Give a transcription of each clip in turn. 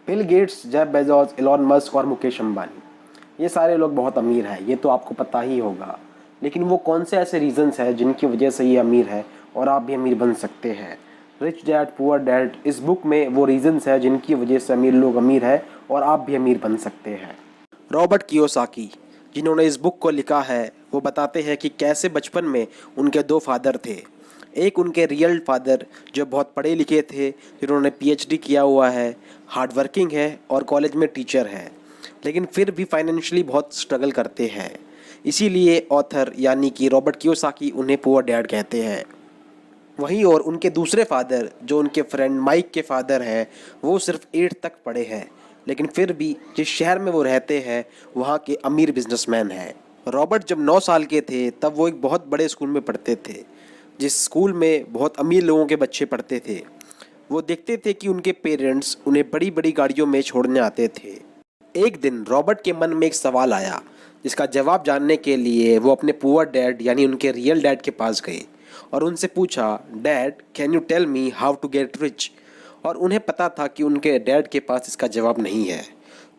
Bill Gates, Jeff Bezos, Elon Musk और मुकेश अंबानी, ये सारे लोग बहुत अमीर हैं, ये तो आपको पता ही होगा। लेकिन वो कौन से ऐसे रीजंस हैं जिनकी वजह से ये अमीर है और आप भी अमीर बन सकते हैं। रिच डैड पुअर डैड, इस बुक में वो रीजंस हैं जिनकी वजह से अमीर लोग अमीर हैं और आप भी अमीर बन सकते हैं। रॉबर्ट कियोसाकी, जिन्होंने इस बुक को लिखा है, वो बताते हैं कि कैसे बचपन में उनके दो फादर थे। एक उनके रियल फादर जो बहुत पढ़े लिखे थे, जिन्होंने पीएचडी किया हुआ है, हार्डवर्किंग है और कॉलेज में टीचर है, लेकिन फिर भी फाइनेंशियली बहुत स्ट्रगल करते हैं। इसीलिए ऑथर यानी कि रॉबर्ट कियोसाकी उन्हें पुअर डैड कहते हैं। वहीं और उनके दूसरे फादर जो उनके फ्रेंड माइक के फादर हैं, वो सिर्फ 8 तक पढ़े हैं, लेकिन फिर भी जिस शहर में वो रहते हैं वहाँ के अमीर बिजनेसमैन हैं। रॉबर्ट जब 9 साल के थे तब वो एक बहुत बड़े स्कूल में पढ़ते थे, जिस स्कूल में बहुत अमीर लोगों के बच्चे पढ़ते थे। वो देखते थे कि उनके पेरेंट्स उन्हें बड़ी बड़ी गाड़ियों में छोड़ने आते थे। एक दिन रॉबर्ट के मन में एक सवाल आया, जिसका जवाब जानने के लिए वो अपने पुअर डैड यानी उनके रियल डैड के पास गए और उनसे पूछा, dad can you tell me how to get rich. और उन्हें पता था कि उनके डैड के पास इसका जवाब नहीं है,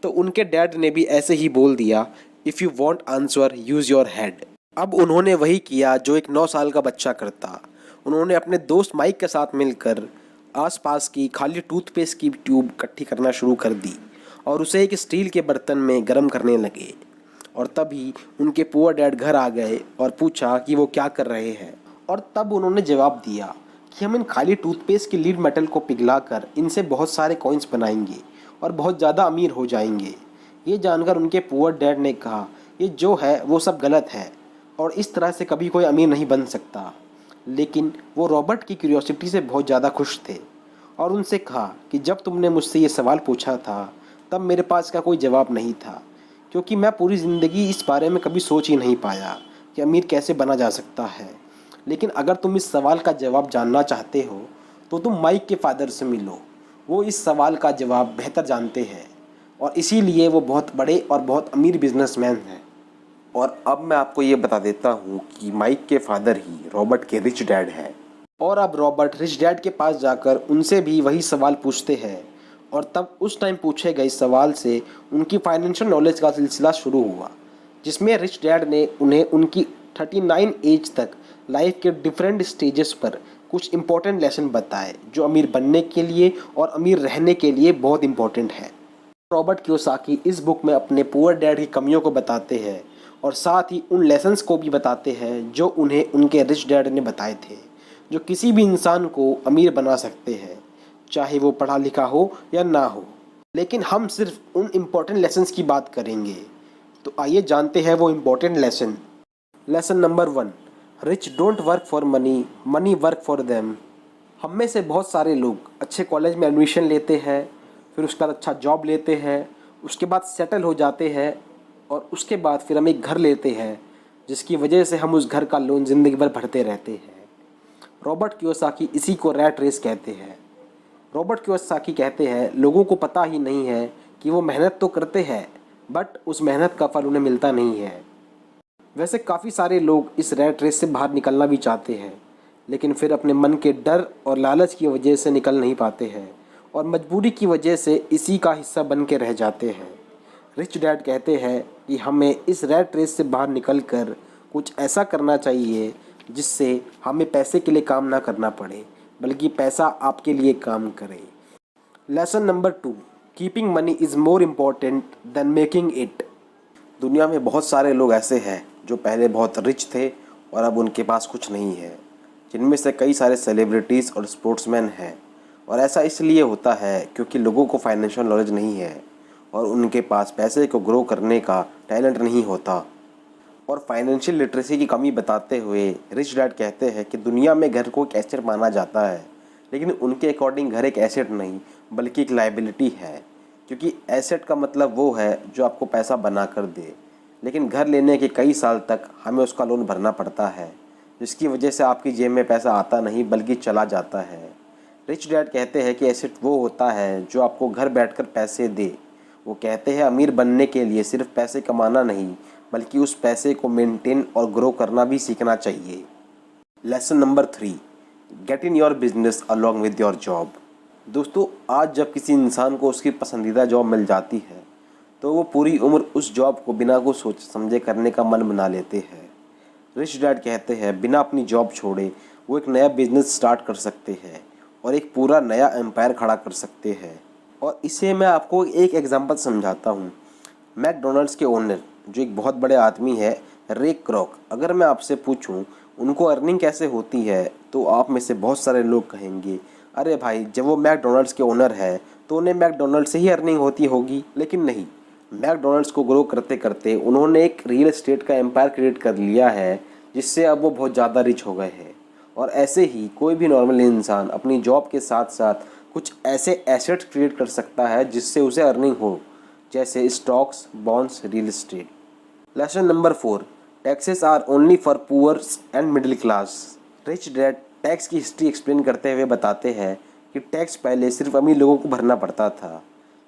तो उनके डैड ने भी ऐसे ही बोल दिया, if you want answer use your head. अब उन्होंने वही किया जो एक 9 साल का बच्चा करता। उन्होंने अपने दोस्त माइक के साथ मिलकर आसपास की खाली टूथपेस्ट की ट्यूब इकट्ठी करना शुरू कर दी और उसे एक स्टील के बर्तन में गर्म करने लगे। और तभी उनके पुअर डैड घर आ गए और पूछा कि वो क्या कर रहे हैं। और तब उन्होंने जवाब दिया कि हम इन खाली टूथपेस्ट की लीड मेटल को पिघलाकर इनसे बहुत सारे कॉइन्स बनाएंगे और बहुत ज़्यादा अमीर हो जाएंगे। ये जानकर उनके पुअर डैड ने कहा, ये जो है वो सब गलत है और इस तरह से कभी कोई अमीर नहीं बन सकता। लेकिन वो रॉबर्ट की क्यूरियोसिटी से बहुत ज़्यादा खुश थे और उनसे कहा कि जब तुमने मुझसे ये सवाल पूछा था तब मेरे पास इसका कोई जवाब नहीं था, क्योंकि मैं पूरी ज़िंदगी इस बारे में कभी सोच ही नहीं पाया कि अमीर कैसे बना जा सकता है। लेकिन अगर तुम इस सवाल का जवाब जानना चाहते हो तो तुम माइक के फादर से मिलो, वो इस सवाल का जवाब बेहतर जानते हैं और इसीलिए वो बहुत बड़े और बहुत अमीर बिजनेसमैन हैं। और अब मैं आपको ये बता देता हूँ कि माइक के फादर ही रॉबर्ट के रिच डैड हैं। और अब रॉबर्ट रिच डैड के पास जाकर उनसे भी वही सवाल पूछते हैं और तब उस टाइम पूछे गए सवाल से उनकी फाइनेंशियल नॉलेज का सिलसिला शुरू हुआ, जिसमें रिच डैड ने उन्हें उनकी 39 एज तक लाइफ के डिफरेंट स्टेजेस पर कुछ इंपॉर्टेंट लेसन बताए जो अमीर बनने के लिए और अमीर रहने के लिए बहुत इंपॉर्टेंट है। रॉबर्ट कियोसाकी इस बुक में अपने पुअर डैड की कमियों को बताते हैं और साथ ही उन लेसन्स को भी बताते हैं जो उन्हें उनके रिच डैड ने बताए थे, जो किसी भी इंसान को अमीर बना सकते हैं, चाहे वो पढ़ा लिखा हो या ना हो। लेकिन हम सिर्फ उन इम्पोर्टेंट लेसन्स की बात करेंगे। तो आइए जानते हैं वो important lesson. Lesson number 1, rich don't work for money, money work for them. हम में से बहुत सारे लोग अच्छे कॉलेज में एडमिशन लेते हैं, फिर उसके बाद अच्छा जॉब लेते हैं, उसके बाद सेटल हो जाते हैं और उसके बाद फिर हम एक घर लेते हैं, जिसकी वजह से हम उस घर का लोन ज़िंदगी भर भरते रहते हैं। रॉबर्ट कियोसाकी इसी को रैट रेस कहते हैं। रॉबर्ट कियोसाकी कहते हैं लोगों को पता ही नहीं है कि वो मेहनत तो करते हैं बट उस मेहनत का फल उन्हें मिलता नहीं है। वैसे काफ़ी सारे लोग इस रैट रेस से बाहर निकलना भी चाहते हैं, लेकिन फिर अपने मन के डर और लालच की वजह से निकल नहीं पाते हैं और मजबूरी की वजह से इसी का हिस्सा बन के रह जाते हैं। रिच डैड कहते हैं कि हमें इस रैट रेस से बाहर निकलकर कुछ ऐसा करना चाहिए जिससे हमें पैसे के लिए काम ना करना पड़े, बल्कि पैसा आपके लिए काम करे। Lesson number 2, keeping money is more important than making it. दुनिया में बहुत सारे लोग ऐसे हैं जो पहले बहुत रिच थे और अब उनके पास कुछ नहीं है, जिनमें से कई सारे सेलिब्रिटीज़ और स्पोर्ट्समैन हैं। और ऐसा इसलिए होता है क्योंकि लोगों को फाइनेंशियल नॉलेज नहीं है और उनके पास पैसे को ग्रो करने का टैलेंट नहीं होता। और फाइनेंशियल लिटरेसी की कमी बताते हुए रिच डैड कहते हैं कि दुनिया में घर को एक एसेट माना जाता है, लेकिन उनके अकॉर्डिंग घर एक एसेट नहीं बल्कि एक लायबिलिटी है, क्योंकि एसेट का मतलब वो है जो आपको पैसा बना कर दे, लेकिन घर लेने के कई साल तक हमें उसका लोन भरना पड़ता है, जिसकी वजह से आपकी जेब में पैसा आता नहीं बल्कि चला जाता है। रिच डैड कहते हैं कि एसेट वो होता है जो आपको घर बैठकर पैसे दे। वो कहते हैं अमीर बनने के लिए सिर्फ पैसे कमाना नहीं बल्कि उस पैसे को मेंटेन और ग्रो करना भी सीखना चाहिए। Lesson number 3, get in your business along with your job. दोस्तों, आज जब किसी इंसान को उसकी पसंदीदा जॉब मिल जाती है तो वो पूरी उम्र उस जॉब को बिना कुछ सोच समझे करने का मन बना लेते हैं। रिच डैड कहते हैं बिना अपनी जॉब छोड़े वो एक नया बिजनेस स्टार्ट कर सकते हैं और एक पूरा नया एम्पायर खड़ा कर सकते हैं। और इसे मैं आपको एक एग्जांपल समझाता हूँ। मैकडोनल्ड्स के ओनर जो एक बहुत बड़े आदमी है, रे क्रॉक, अगर मैं आपसे पूछूं उनको अर्निंग कैसे होती है तो आप में से बहुत सारे लोग कहेंगे अरे भाई, जब वो मैकडोनल्ड्स के ओनर है तो उन्हें मैकडोनल्ड्स से ही अर्निंग होती होगी। लेकिन नहीं, मैकडोनल्ड्स को ग्रो करते करते उन्होंने एक रियल एस्टेट का एम्पायर क्रिएट कर लिया है जिससे अब वो बहुत ज़्यादा रिच हो गए हैं। और ऐसे ही कोई भी नॉर्मल इंसान अपनी जॉब के साथ साथ कुछ ऐसे एसेट्स क्रिएट कर सकता है जिससे उसे अर्निंग हो, जैसे stocks, bonds, real estate. Lesson number 4, taxes are only for poors and middle class. Rich dad tax की हिस्ट्री एक्सप्लेन करते हुए बताते हैं कि टैक्स पहले सिर्फ अमीर लोगों को भरना पड़ता था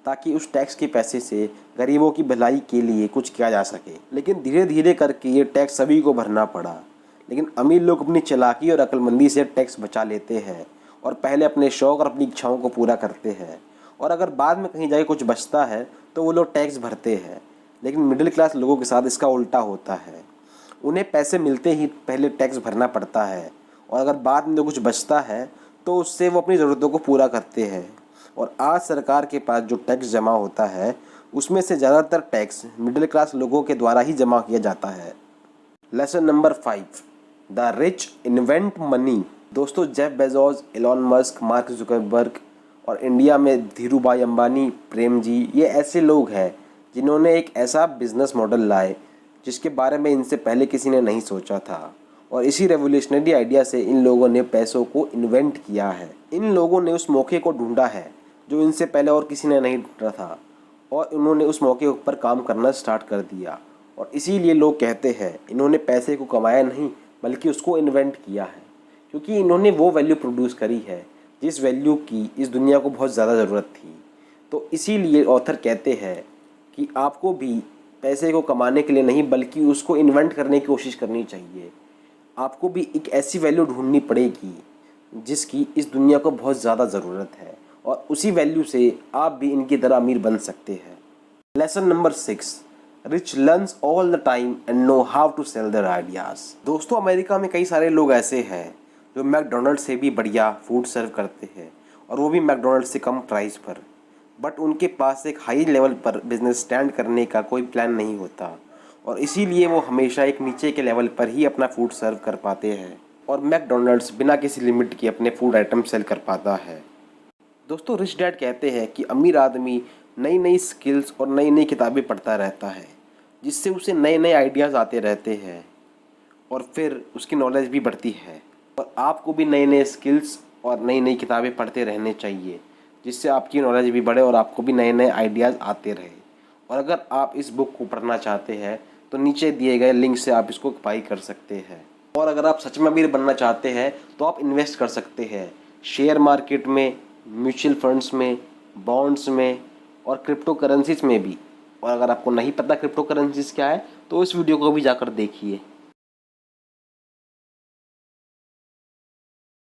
ताकि उस टैक्स के पैसे से गरीबों की भलाई के लिए कुछ किया जा सके। लेकिन धीरे धीरे करके ये टैक्स सभी को भरना पड़ा। लेकिन अमीर लोग अपनी चालाकी और अक्लमंदी से टैक्स बचा लेते हैं और पहले अपने शौक़ और अपनी इच्छाओं को पूरा करते हैं, और अगर बाद में कहीं जाके कुछ बचता है तो वो लोग टैक्स भरते हैं। लेकिन मिडिल क्लास लोगों के साथ इसका उल्टा होता है। उन्हें पैसे मिलते ही पहले टैक्स भरना पड़ता है और अगर बाद में कुछ बचता है तो उससे वो अपनी ज़रूरतों को पूरा करते हैं। और आज सरकार के पास जो टैक्स जमा होता है उसमें से ज़्यादातर टैक्स मिडिल क्लास लोगों के द्वारा ही जमा किया जाता है। Lesson number 5, the rich invent money. दोस्तों, Jeff Bezos, Elon Musk, Mark Zuckerberg और इंडिया में धीरूभाई अंबानी, प्रेम जी, ये ऐसे लोग हैं जिन्होंने एक ऐसा बिजनेस मॉडल लाए जिसके बारे में इनसे पहले किसी ने नहीं सोचा था। और इसी रेवोल्यूशनरी आइडिया से इन लोगों ने पैसों को इन्वेंट किया है। इन लोगों ने उस मौके को ढूंढा है जो इनसे पहले और किसी ने नहीं ढूंढा था, और उन्होंने उस मौके पर काम करना स्टार्ट कर दिया। और इसीलिए लोग कहते हैं इन्होंने पैसे को कमाया नहीं बल्कि उसको इन्वेंट किया है, क्योंकि इन्होंने वो वैल्यू प्रोड्यूस करी है जिस वैल्यू की इस दुनिया को बहुत ज़्यादा ज़रूरत थी। तो इसीलिए ऑथर कहते हैं कि आपको भी पैसे को कमाने के लिए नहीं बल्कि उसको इन्वेंट करने की कोशिश करनी चाहिए। आपको भी एक ऐसी वैल्यू ढूंढनी पड़ेगी जिसकी इस दुनिया को बहुत ज़्यादा ज़रूरत है, और उसी वैल्यू से आप भी इनकी तरह अमीर बन सकते हैं। Lesson number 6, rich learns all the time and know how to sell their ideas. दोस्तों, अमेरिका में कई सारे लोग ऐसे हैं जो मैकडोनल्ड से भी बढ़िया फूड सर्व करते हैं, और वो भी मैकडोनल्ड से कम प्राइस पर। बट उनके पास एक हाई लेवल पर बिजनेस स्टैंड करने का कोई प्लान नहीं होता, और इसीलिए वो हमेशा एक नीचे के लेवल पर ही अपना फूड सर्व कर पाते हैं। और मैकडोनल्ड्स बिना किसी लिमिट के अपने फूड आइटम सेल कर पाता है। दोस्तों, रिच डैड कहते हैं कि अमीर आदमी नई नई स्किल्स और नई नई किताबें पढ़ता रहता है जिससे उसे नए नए आइडियाज़ आते रहते हैं और फिर उसकी नॉलेज भी बढ़ती है। और आपको भी नए नए स्किल्स और नई नई किताबें पढ़ते रहने चाहिए जिससे आपकी नॉलेज भी बढ़े और आपको भी नए नए आइडियाज़ आते रहे। और अगर आप इस बुक को पढ़ना चाहते हैं तो नीचे दिए गए लिंक से आप इसको बाई कर सकते हैं। और अगर आप सच में अमीर बनना चाहते हैं तो आप इन्वेस्ट कर सकते हैं शेयर मार्केट में, म्यूचुअल फंड्स में, बॉन्ड्स में और क्रिप्टो करेंसीज में भी। और अगर आपको नहीं पता क्रिप्टो करेंसीज क्या है तो इस वीडियो को भी जाकर देखिए।